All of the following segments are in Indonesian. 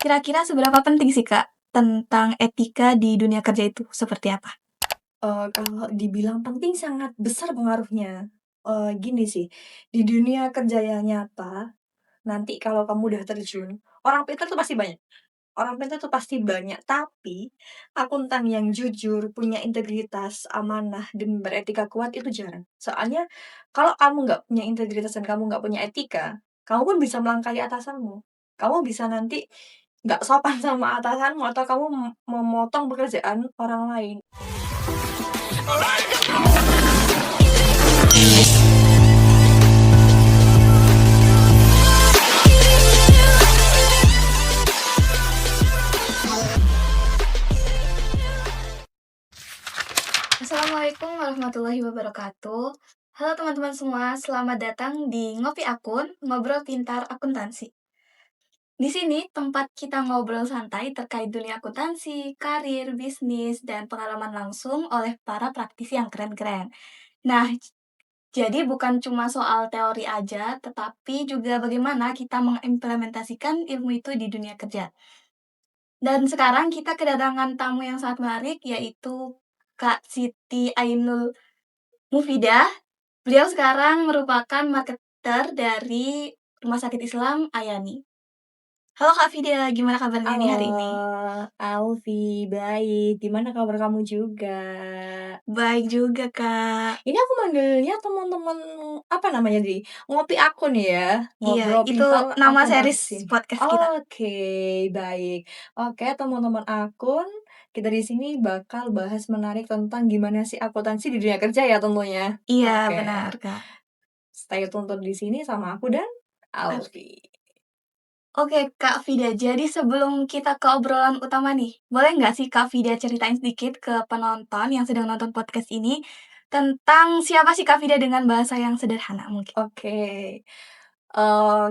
Kira-kira seberapa penting sih, Kak, tentang etika di dunia kerja itu seperti apa? Kalau dibilang penting sangat besar pengaruhnya. Gini sih, di dunia kerja yang nyata, nanti kalau kamu udah terjun, orang pintar tuh pasti banyak orang pintar tuh pasti banyak, tapi akuntan yang jujur, punya integritas, amanah, dan beretika kuat itu jarang. Soalnya kalau kamu nggak punya integritas dan kamu nggak punya etika, kamu pun bisa melangkahi atasanmu. Kamu bisa nanti nggak sopan sama atasanmu atau kamu memotong pekerjaan orang lain. Assalamualaikum warahmatullahi wabarakatuh. Halo teman-teman semua, selamat datang di Ngopi Akun, Ngobrol Pintar Akuntansi. Di sini tempat kita ngobrol santai terkait dunia akuntansi, karir, bisnis, dan pengalaman langsung oleh para praktisi yang keren-keren. Nah, jadi bukan cuma soal teori aja, tetapi juga bagaimana kita mengimplementasikan ilmu itu di dunia kerja. Dan sekarang kita kedatangan tamu yang sangat menarik, yaitu Kak Siti Ainul Mufidah. Beliau sekarang merupakan marketer dari Rumah Sakit Islam Ayani. Halo Kak Fida, gimana kabarnya nih Halo, hari ini? Alfi, baik. Gimana kabar kamu juga? Baik juga, Kak. Ini aku manggilnya teman-teman apa namanya di ngopi aku nih ya, Iya, ngobrol itu pintar nama series akuntansi. podcast kita. Oke, baik. Oke, teman-teman akun, kita di sini bakal bahas menarik tentang gimana sih akuntansi di dunia kerja ya tentunya. Iya, Oke, benar, Kak. stay tune di sini sama aku dan Oke. Alfi. Oke, Kak Fida, jadi sebelum kita ke obrolan utama nih, boleh nggak sih Kak Fida ceritain sedikit ke penonton yang sedang nonton podcast ini tentang siapa sih Kak Fida dengan bahasa yang sederhana mungkin? Oke. Eee,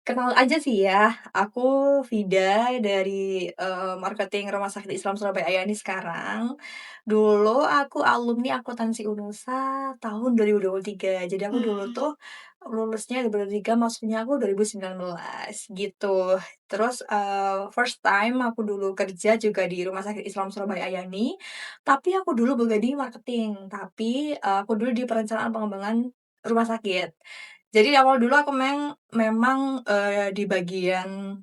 Kenal aja sih ya, aku Vida dari, marketing Rumah Sakit Islam Surabaya ini sekarang. Dulu aku alumni akuntansi UNUSA tahun 2023. Jadi aku dulu Mmm, tuh lulusnya 2023, masuknya aku 2019 gitu. Terus, first time aku dulu kerja juga di Rumah Sakit Islam Surabaya Ayani, tapi aku dulu bekerja di marketing, tapi, aku dulu di perencanaan pengembangan rumah sakit. Jadi awal dulu aku memang, di bagian,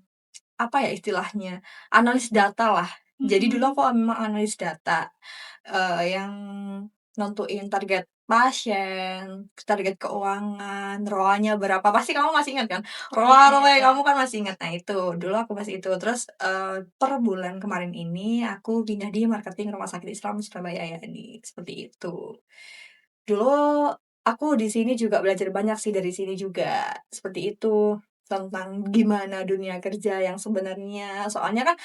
apa ya istilahnya, analis data lah. Jadi dulu mhm. aku memang analis data, yang nentuin target pasien, target keuangan, ROA-nya berapa, pasti kamu masih ingat kan? ROA Iya, ROE iya. kamu kan masih ingat. Nah itu, dulu aku masih itu. Terus, per bulan kemarin ini aku pindah di marketing Rumah Sakit Islam Surabaya Yani, seperti itu. Dulu aku di sini juga belajar banyak sih dari sini juga, seperti itu. Tentang gimana dunia kerja yang sebenarnya. Soalnya kan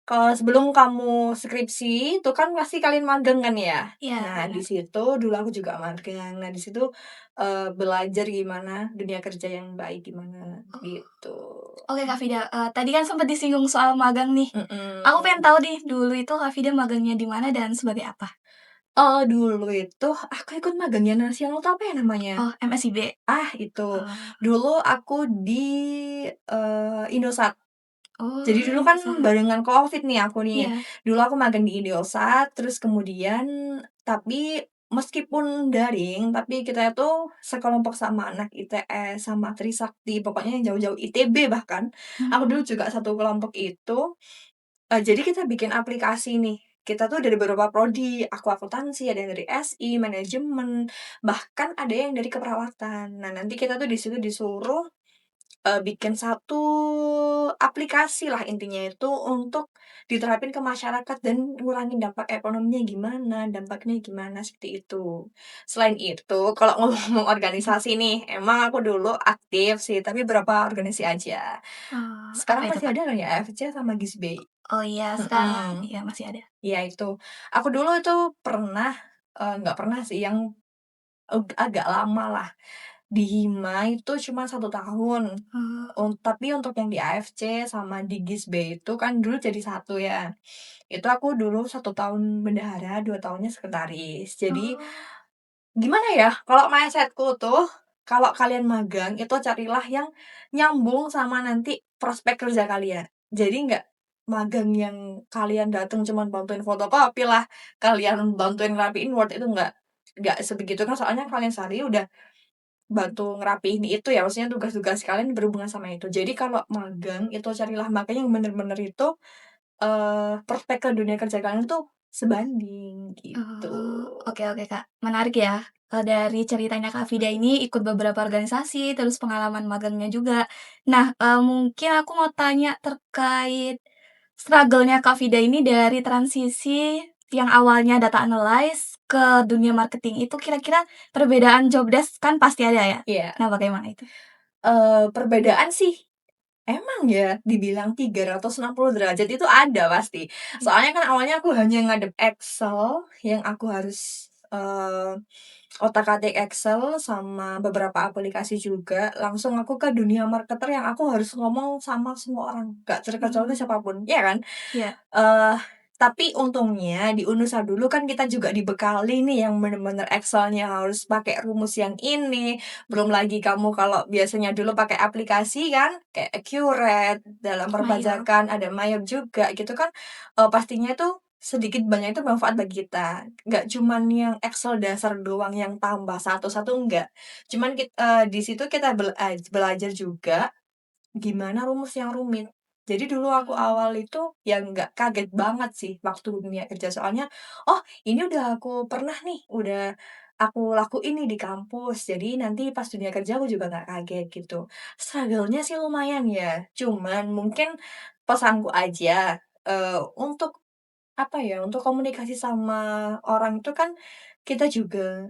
kalau sebelum kamu skripsi itu kan pasti kalian magang kan ya? Iya, Nah di benar. situ dulu aku juga magang. Nah di situ, belajar gimana dunia kerja yang baik gimana, gitu. Oke Kak Vida, tadi kan sempat disinggung soal magang nih. Aku pengen Mhm. tahu nih, dulu itu Kak Vida magangnya di mana dan sebagai apa? Dulu itu aku ikut magangnya nasional tuh apa ya namanya? Oh, MSIB? Itu. Oh. Dulu aku di, Indosat. Jadi Oh, dulu kan Indosat. barengan Covid nih aku nih. Iya. Dulu aku magang di Indosat, terus kemudian tapi meskipun daring, tapi kita itu sekelompok sama anak ITS, sama Trisakti, pokoknya yang jauh-jauh ITB bahkan. Aku dulu Mhm. juga satu kelompok itu, jadi kita bikin aplikasi nih. Kita tuh dari beberapa prodi, aku akuntansi, ada yang dari SI, manajemen, bahkan ada yang dari keperawatan. Nah, nanti kita tuh di situ disuruh bikin satu aplikasi lah intinya itu untuk diterapin ke masyarakat dan ngurangin dampak ekonominya gimana, dampaknya gimana, seperti itu. Selain itu, kalau ngomong organisasi nih, emang aku dulu aktif sih, tapi beberapa organisasi aja. Oh, apa Sekarang itu, masih Kak? ada kan ya AFC sama GISBEI? Oh iya, sekarang Mhm, iya masih ada. iya itu. Aku dulu itu pernah, nggak pernah sih yang agak lama lah. Di Hima itu cuma 1 tahun, Oh. tapi untuk yang di AFC sama di GISB itu kan dulu jadi satu ya. Itu aku dulu 1 tahun bendahara, 2 tahunnya sekretaris. Jadi Oh. gimana ya, kalau mindset-ku tuh, kalau kalian magang itu carilah yang nyambung sama nanti prospek kerja kalian. Jadi nggak magang yang kalian datang cuman bantuin fotokopi lah, kalian bantuin ngerapiin Word itu nggak sebegitu kan, soalnya kalian sehari udah bantu ngerapiin itu ya, maksudnya tugas-tugas kalian berhubungan sama itu. Jadi kalau magang itu carilah magang yang bener-bener itu, prospek ke dunia kerja kalian tuh sebanding, gitu. Oh, oke oke, Kak. Menarik ya, dari ceritanya Kak Vida ini ikut beberapa organisasi, terus pengalaman magangnya juga. Nah, mungkin aku mau tanya terkait struggle-nya Kak Vida ini dari transisi yang awalnya data analyst ke dunia marketing itu kira-kira perbedaan job desk kan pasti ada ya? Iya, Nah, bagaimana itu? perbedaan sih emang ya dibilang 360 derajat itu ada pasti. Iya. Soalnya kan awalnya aku hanya ngadep Excel yang aku harus, otak-atik Excel sama beberapa aplikasi juga, langsung aku ke dunia marketer yang aku harus ngomong sama semua orang, gak terkecuali Mmm, siapapun, ya kan? iya. Eee, tapi untungnya di Unusa dulu kan kita juga dibekali nih yang bener-bener Excelnya harus pakai rumus yang ini, belum lagi kamu kalau biasanya dulu pakai aplikasi kan, kayak Accurate, dalam Mahir. perpajakan, ada Mayap juga gitu kan, pastinya itu sedikit banyak itu bermanfaat bagi kita. Nggak cuman yang Excel dasar doang yang tambah satu-satu, enggak. Cuman di situ kita belajar juga gimana rumus yang rumit. Jadi dulu aku Oh, awal itu ya nggak kaget banget sih waktu dunia kerja, soalnya, "Oh ini udah aku pernah nih, udah aku lakuin nih di kampus, jadi nanti pas dunia kerja aku juga nggak kaget," gitu. Struggle-nya sih lumayan ya, cuman mungkin pesanku aja, untuk apa ya, untuk komunikasi sama orang itu kan kita juga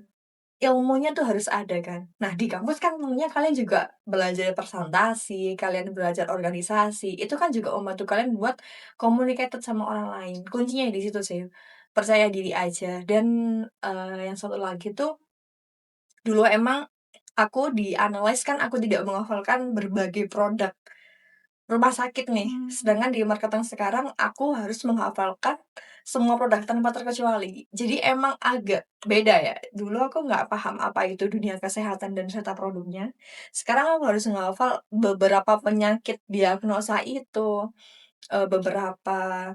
ilmunya tuh harus ada kan. Nah, di kampus kan umumnya kalian juga belajar presentasi, kalian belajar organisasi, itu kan juga membantu kalian buat communicated sama orang lain. Kuncinya di situ sih, percaya diri aja. Dan, yang satu lagi tuh, dulu emang aku di-analyze kan aku tidak menghafalkan berbagai produk rumah sakit nih, mmm, sedangkan di marketing sekarang aku harus menghafalkan semua produk tanpa terkecuali. Jadi emang agak beda ya, dulu aku nggak paham apa itu dunia kesehatan dan serta produknya, sekarang aku harus menghafal beberapa penyakit diagnosa itu, beberapa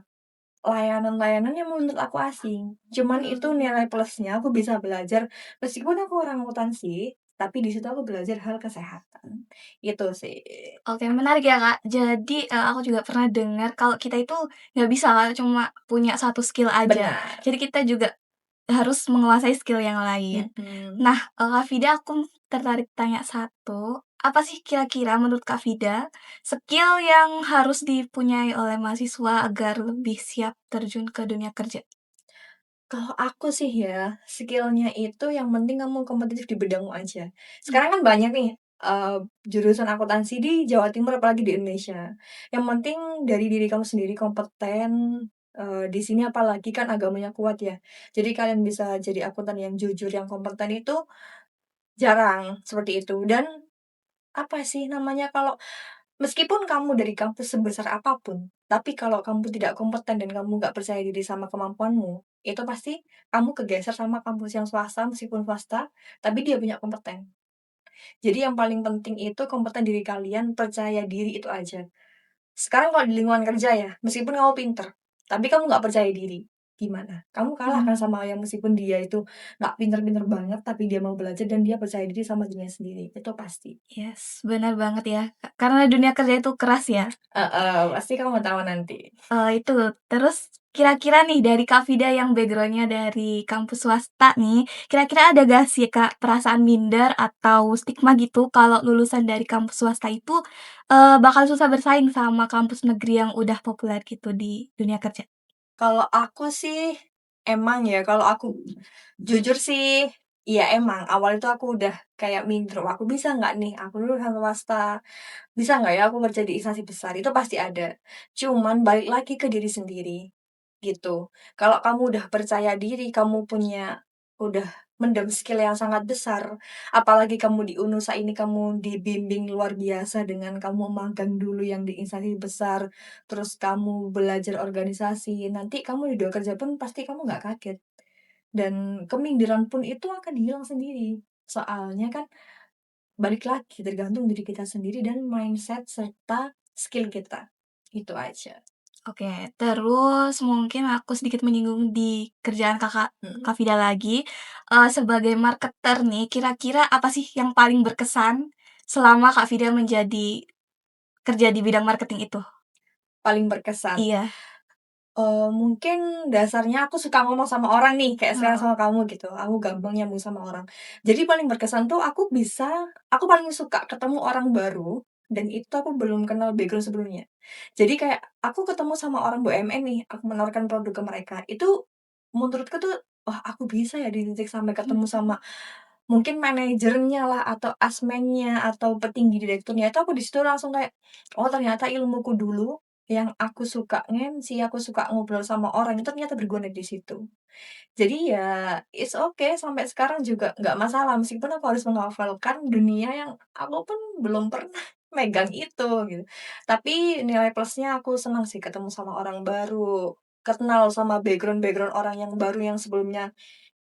layanan-layanan yang menurut aku asing. Cuman itu mmm. nilai plusnya aku bisa belajar meskipun aku orang akuntansi, tapi di situ aku belajar hal kesehatan, itu sih. Oke, menarik ya, Kak. Jadi, aku juga pernah dengar kalau kita itu nggak bisa Kak, cuma punya satu skill aja. Benar. Jadi kita juga harus menguasai skill yang lain. Mhm. Nah, Kak Vida, aku tertarik tanya satu, apa sih kira-kira menurut Kak Vida, skill yang harus dipunyai oleh mahasiswa agar lebih siap terjun ke dunia kerja? Kalau aku sih ya, skill-nya itu yang penting kamu kompetitif di bidangmu aja. Mmm, Sekarang kan banyak nih, jurusan akuntansi di Jawa Timur apalagi di Indonesia. Yang penting dari diri kamu sendiri kompeten, di sini apalagi kan agamanya kuat ya. Jadi kalian bisa jadi akuntan yang jujur, yang kompeten itu jarang, seperti itu. Dan apa sih namanya, kalau meskipun kamu dari kampus sebesar apapun, tapi kalau kamu tidak kompeten dan kamu nggak percaya diri sama kemampuanmu, itu pasti kamu kegeser sama kampus yang swasta, meskipun swasta, tapi dia punya kompeten. Jadi yang paling penting itu kompeten diri kalian, percaya diri itu aja. Sekarang kalau di lingkungan kerja ya, meskipun kamu pinter, tapi kamu nggak percaya diri, gimana? Kamu kalah kan mhm. sama yang meskipun dia itu nggak pinter-pinter banget, tapi dia mau belajar dan dia percaya diri sama dirinya sendiri, itu pasti. Yes, benar banget ya, Kak, karena dunia kerja itu keras ya. Heeh, pasti kamu tahu nanti. Itu, terus kira-kira nih dari Kak Vida yang background-nya dari kampus swasta nih, kira-kira ada gak sih Kak perasaan minder atau stigma gitu kalau lulusan dari kampus swasta itu, bakal susah bersaing sama kampus negeri yang udah populer gitu di dunia kerja? Kalau aku sih, emang ya, kalau aku jujur sih, iya emang, awal itu aku udah kayak minder, "Aku bisa nggak nih, aku lulusan swasta, bisa nggak ya aku kerja di instansi besar?" Itu pasti ada. Cuman balik lagi ke diri sendiri, gitu. Kalau kamu udah percaya diri, kamu udah mendem skill yang sangat besar, apalagi kamu di Unusa ini kamu dibimbing luar biasa dengan kamu magang dulu yang di instansi besar, terus kamu belajar organisasi, nanti kamu di dunia kerja pun pasti kamu nggak kaget. Dan keminderan pun itu akan hilang sendiri. Soalnya kan balik lagi tergantung diri kita sendiri dan mindset serta skill kita. Itu aja. Oke, terus mungkin aku sedikit menyinggung di kerjaan Mhm. Kak Vida lagi, sebagai marketer nih, kira-kira apa sih yang paling berkesan selama Kak Vida kerja di bidang marketing itu? Paling berkesan. Iya. Mungkin dasarnya aku suka ngomong sama orang nih, kayak sekarang Oh, sama kamu gitu, aku gampang nyambung sama orang. Jadi paling berkesan tuh aku paling suka ketemu orang baru, dan itu aku belum kenal background sebelumnya. Jadi kayak aku ketemu sama orang BUMN nih, aku menawarkan produk ke mereka, itu menurutku tuh, wah aku bisa ya di titik sampai ketemu sama mungkin manajernya lah, atau asmennya, atau petinggi direkturnya, itu aku di situ langsung kayak, oh ternyata ilmuku dulu yang aku suka nge-MC, aku suka ngobrol sama orang itu ternyata berguna di situ. Jadi ya it's okay sampai sekarang juga nggak masalah meskipun aku harus menghafalkan dunia yang aku pun belum pernah megang itu gitu. Tapi nilai plusnya aku senang sih ketemu sama orang baru, kenal sama background-background orang yang baru yang sebelumnya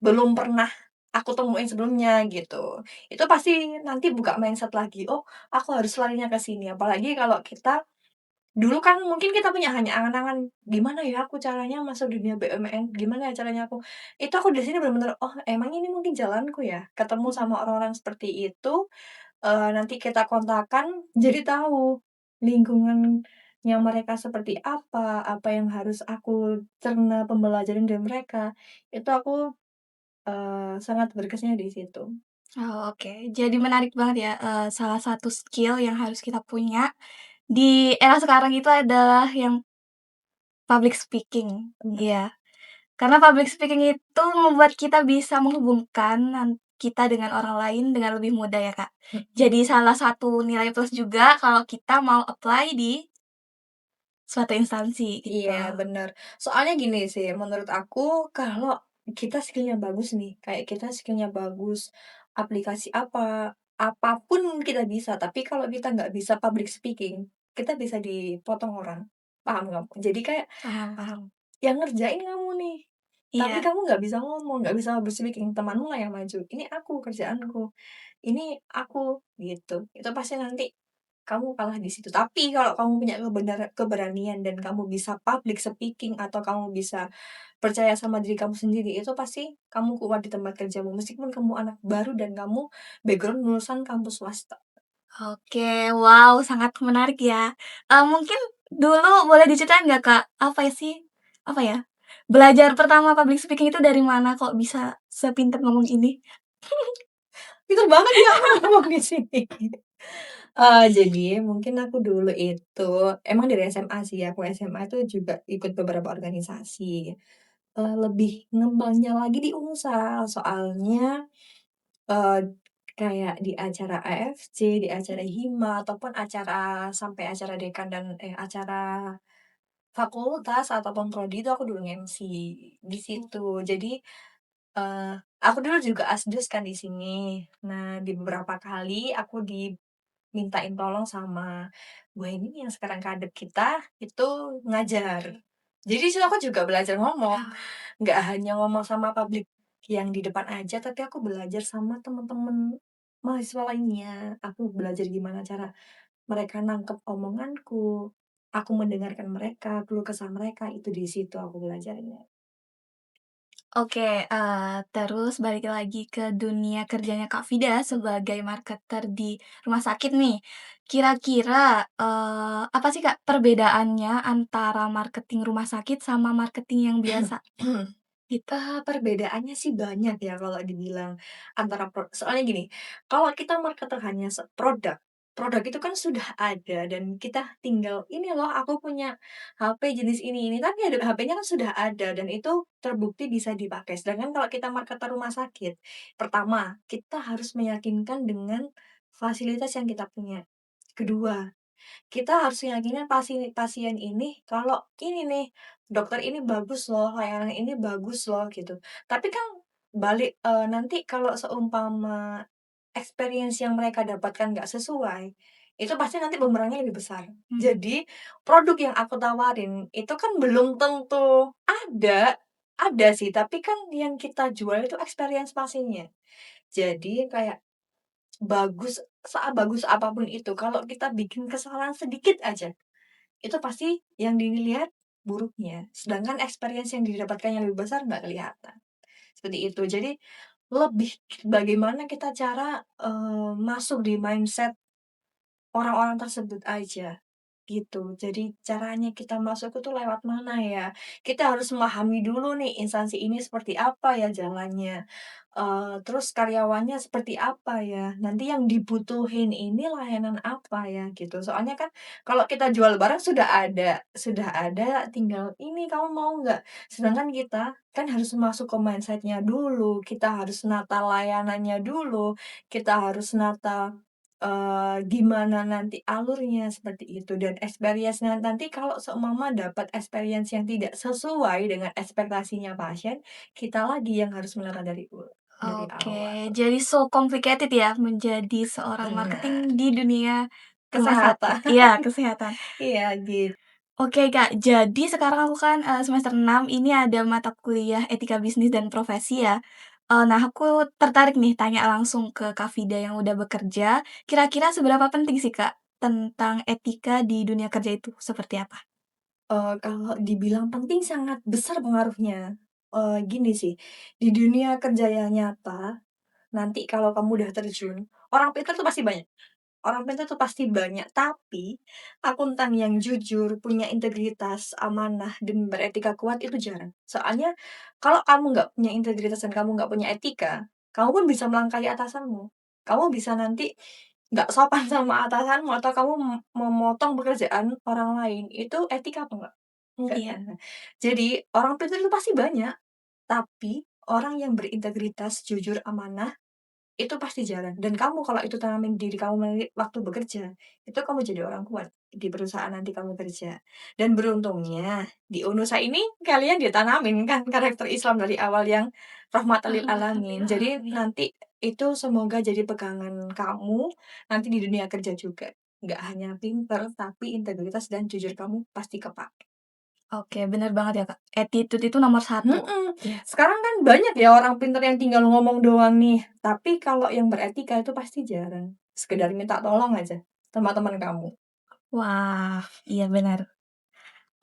belum pernah aku temuin sebelumnya gitu. Itu pasti nanti buka mindset lagi, "Oh aku harus larinya ke sini." Apalagi kalau kita dulu kan mungkin kita punya hanya angan-angan, "Gimana ya aku caranya masuk dunia BUMN? Gimana ya caranya aku" itu aku di sini bener-bener, "Oh emang ini mungkin jalanku ya?" Ketemu mhm. sama orang-orang seperti itu, nanti kita kontakkan, jadi tahu lingkungannya mereka seperti apa yang harus aku cerna pembelajaran dari mereka. Itu aku, sangat berkesannya di situ. Oh, oke. Jadi menarik banget ya, salah satu skill yang harus kita punya di era sekarang itu adalah yang public speaking, Bener, iya. Karena public speaking itu membuat kita bisa menghubungkan kita dengan orang lain dengan lebih mudah ya, Kak. mhm. Jadi salah satu nilai plus juga kalau kita mau apply di suatu instansi gitu. Iya, bener. Soalnya gini sih, menurut aku kalau kita skill-nya bagus nih, kayak kita skill-nya bagus, aplikasi apapun kita bisa, tapi kalau kita nggak bisa public speaking, kita bisa dipotong orang. Paham nggak? Jadi kayak, Paham paham. yang ngerjain kamu nih, tapi Iya. kamu nggak bisa ngomong, nggak bisa public speaking, temanmu lah yang maju. Ini aku kerjaanku, ini aku, gitu. Itu pasti nanti kamu kalah di situ. Tapi kalau kamu punya keberanian dan kamu bisa public speaking atau kamu bisa percaya sama diri kamu sendiri, itu pasti kamu kuat di tempat kerjamu. Meskipun kamu anak baru dan kamu background lulusan kampus swasta. Oke, wow sangat menarik ya. Mungkin dulu boleh diceritain nggak, Kak, apa ya sih, apa ya, belajar pertama public speaking itu dari mana kok bisa sepintar ngomong ini? Pinter banget ya aku ngomong di sini. Jadi mungkin aku dulu itu emang dari SMA sih, aku SMA itu juga ikut beberapa organisasi, lebih ngembangnya lagi di Unsal. Soalnya Eee, kayak di acara AFC, di acara Hima, ataupun sampai acara dekan dan acara fakultas ataupun prodi itu aku dulu nge-MC di situ. Jadi, aku dulu juga asdos kan di sini. Nah, di beberapa kali aku dimintain tolong sama Bu Heni yang sekarang kadep kita, itu ngajar. Jadi di situ aku juga belajar ngomong. Ah, Nggak hanya ngomong sama publik yang di depan aja, tapi aku belajar sama temen-temen mahasiswa lainnya. Aku belajar gimana cara mereka nangkep omonganku, aku mendengarkan mereka, keluh kesah mereka, itu di situ aku belajarnya. oke, terus balik lagi ke dunia kerjanya Kak Vida sebagai marketer di rumah sakit nih. Kira-kira, apa sih, Kak, perbedaannya antara marketing rumah sakit sama marketing yang biasa? Gitu. Perbedaannya sih banyak ya kalau dibilang antara soalnya gini, kalau kita marketer hanya produk, produk itu kan sudah ada dan kita tinggal, "Ini loh aku punya HP jenis ini," tapi ada HP-nya kan sudah ada dan itu terbukti bisa dipakai. Sedangkan kalau kita marketer rumah sakit, pertama, kita harus meyakinkan dengan fasilitas yang kita punya. Kedua, kita harus yakinin pasien ini kalau ini nih, dokter ini bagus loh, layanan ini bagus loh, gitu. Tapi kan nanti kalau seumpama experience yang mereka dapatkan nggak sesuai, itu pasti nanti bumerangnya lebih besar. Mhm. Jadi, produk yang aku tawarin itu kan belum tentu ada sih, tapi kan yang kita jual itu experience pasiennya. Jadi kayak bagus apapun itu, kalau kita bikin kesalahan sedikit aja, itu pasti yang dilihat buruknya, sedangkan experience yang didapatkan yang lebih besar nggak kelihatan, seperti itu. Jadi lebih bagaimana kita cara, masuk di mindset orang-orang tersebut aja, gitu. Jadi caranya kita masuk itu lewat mana ya? Kita harus memahami dulu nih instansi ini seperti apa ya jalannya, terus karyawannya seperti apa ya, nanti yang dibutuhin ini layanan apa ya, gitu. Soalnya kan kalau kita jual barang sudah ada tinggal, "Ini kamu mau nggak?" Sedangkan kita kan harus masuk ke mindset-nya dulu, kita harus nata layanannya dulu, kita harus nata gimana nanti alurnya, seperti itu. Dan experience-nya nanti kalau seumpama dapat experience yang tidak sesuai dengan ekspektasinya pasien, kita lagi yang harus menata dari awal. Oke, jadi so complicated ya menjadi seorang Benar, marketing di dunia nomor kesehatan. satu. Iya, kesehatan. Iya, gitu. Oke, Kak, jadi sekarang aku kan, semester 6 ini ada mata kuliah etika bisnis dan profesi ya. Nah, aku tertarik nih tanya langsung ke Kak Vida yang udah bekerja, kira-kira seberapa penting sih, Kak, tentang etika di dunia kerja itu seperti apa? Kalau dibilang penting sangat besar pengaruhnya. Gini sih, di dunia kerja yang nyata, nanti kalau kamu udah terjun, orang pintar tuh pasti banyak. Orang pintar tuh pasti banyak, tapi akuntan yang jujur, punya integritas, amanah, dan beretika kuat itu jarang. Soalnya kalau kamu nggak punya integritas dan kamu nggak punya etika, kamu pun bisa melangkahi atasanmu. Kamu bisa nanti nggak sopan sama atasanmu atau kamu memotong pekerjaan orang lain. Itu etika apa enggak? Enggak Iya. kan? Nah, jadi orang pintar itu pasti banyak, tapi orang yang berintegritas, jujur, amanah itu pasti jalan, dan kamu kalau itu tanamin diri kamu waktu bekerja, itu kamu jadi orang kuat di perusahaan nanti kamu kerja. Dan beruntungnya di Unusa ini kalian ditanamin kan karakter Islam dari awal yang rahmatan lil Alhamdulillah alamin. Jadi alamin. nanti itu semoga jadi pegangan kamu nanti di dunia kerja juga. Nggak hanya pinter, tapi integritas dan jujur kamu pasti kepakai. Oke, bener banget ya, Kak, attitude itu nomor satu. Mhm, Iya. sekarang kan banyak ya orang pinter yang tinggal ngomong doang nih, tapi kalau yang beretika itu pasti jarang. Sekedar minta tolong aja sama teman kamu. Wah, iya benar.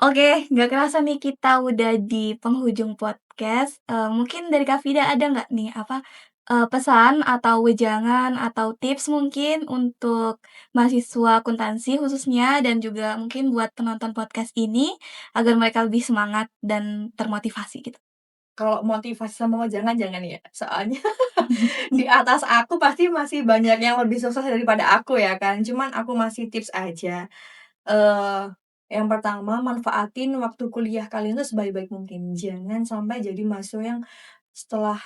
Oke, nggak kerasa nih kita udah di penghujung podcast, mungkin dari Kak Vida ada nggak nih, apa, pesan atau wejangan atau tips mungkin untuk mahasiswa akuntansi khususnya dan juga mungkin buat penonton podcast ini, agar mereka lebih semangat dan termotivasi gitu? Kalau motivasi sama jangan jangan ya, soalnya di atas aku pasti masih banyak yang lebih sukses daripada aku ya kan, cuman aku masih tips aja. Eee, yang pertama manfaatin waktu kuliah kalian tuh sebaik-baik mungkin, jangan sampai jadi mahasiswa yang setelah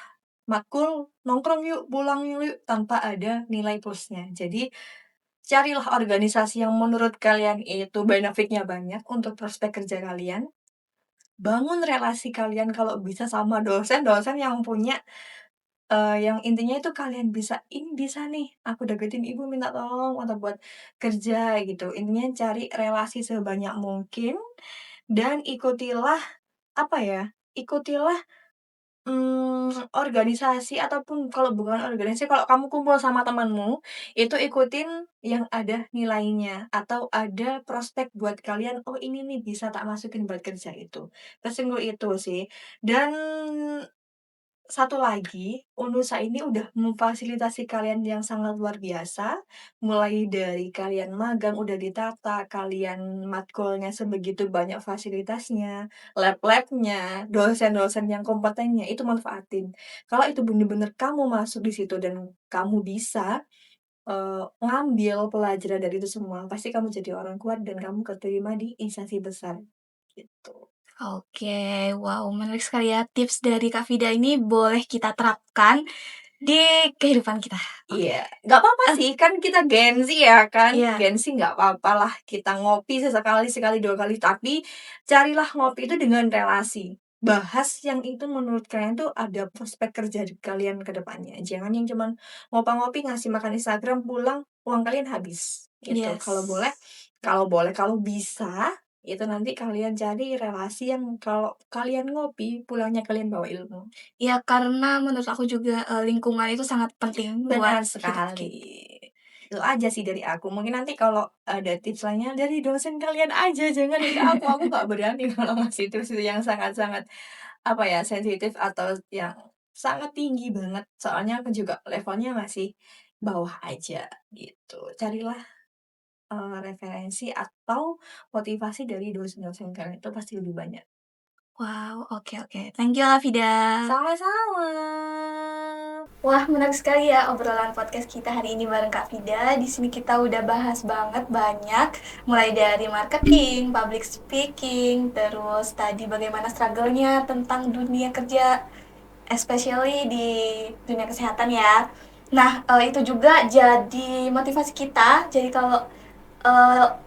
matkul, "Nongkrong yuk, pulang yuk," tanpa ada nilai plusnya. Jadi carilah organisasi yang menurut kalian itu benefitnya banyak untuk prospek kerja kalian, bangun relasi kalian kalau bisa sama dosen-dosen yang punya, yang intinya itu kalian bisa, "Ini bisa nih, aku deketin ibu minta tolong atau buat kerja," gitu. Intinya cari relasi sebanyak mungkin dan ikutilah, apa ya, ikutilah organisasi ataupun kalau bukan organisasi, kalau kamu kumpul sama temanmu, itu ikutin yang ada nilainya atau ada prospek buat kalian, "Oh ini nih bisa tak masukin buat kerja," itu. Sesimpel itu sih. Dan satu lagi, Unusa ini udah memfasilitasi kalian yang sangat luar biasa, mulai dari kalian magang udah ditata, kalian matkulnya sebegitu banyak fasilitasnya, lab-labnya, dosen-dosen yang kompetennya, itu manfaatin. Kalau itu bener-bener kamu masuk di situ dan kamu bisa, ngambil pelajaran dari itu semua, pasti kamu jadi orang kuat dan kamu keterima di instansi besar, gitu. Oke, wow menarik sekali ya tips dari Kak Vida ini boleh kita terapkan di kehidupan kita. Oke, Iya, nggak apa-apa eh, sih, kan kita Gen Z ya kan, iya. Gen Z nggak apa lah kita ngopi sesekali, sekali, 2 kali, tapi carilah ngopi itu dengan relasi. Bahas yang itu menurut kalian tuh ada prospek kerja di kalian ke depannya. Jangan yang cuman ngopi-ngopi, ngasih makan Instagram, pulang, uang kalian habis, gitu. Yes. Kalau bisa, itu nanti kalian cari relasi yang kalau kalian ngopi, pulangnya kalian bawa ilmu. Ya karena menurut aku juga, lingkungan itu sangat penting buat Benar hidup sekali. kita. Itu aja sih dari aku. Mungkin nanti kalau ada tips lainnya dari dosen kalian aja, jangan dari aku. Aku nggak berani kalau ngasih tips itu yang sangat-sangat, apa ya, sensitif atau yang sangat tinggi banget. Soalnya aku juga levelnya masih bawah aja, gitu. Carilah, referensi atau motivasi dari dosen-dosen kalian itu pasti lebih banyak. Wow, oke oke. Thank you, Hafida. Sama-sama. Wah, menarik sekali ya obrolan podcast kita hari ini bareng Kak Vida. Di sini kita udah bahas banget banyak, mulai dari marketing, public speaking, terus tadi bagaimana struggle-nya tentang dunia kerja, especially di dunia kesehatan ya. Nah, itu juga jadi motivasi kita. Jadi kalau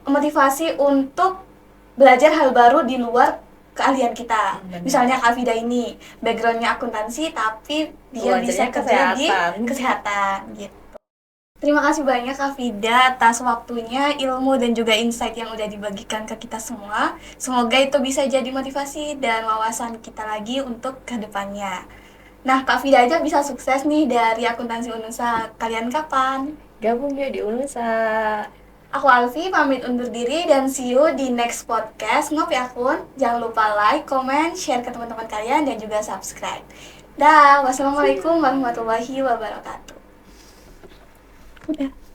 motivasi untuk belajar hal baru di luar keahlian kita. Bener. Misalnya Kak Vida ini backgroundnya akuntansi tapi dia bisa Belajarnya kerja di kesehatan. kesehatan gitu. Terima kasih banyak Kak Vida atas waktunya, ilmu dan juga insight yang udah dibagikan ke kita semua. Semoga itu bisa jadi motivasi dan wawasan kita lagi untuk kedepannya. Nah, Kak Vida aja bisa sukses nih dari akuntansi Unesa. Kalian kapan? Gabung yuk di Unesa. Aku Alfi pamit undur diri dan see you di next podcast Ngopi Akun. Jangan lupa like, comment, share ke teman-teman kalian dan juga subscribe. Dah, wassalamualaikum warahmatullahi wabarakatuh. Udah.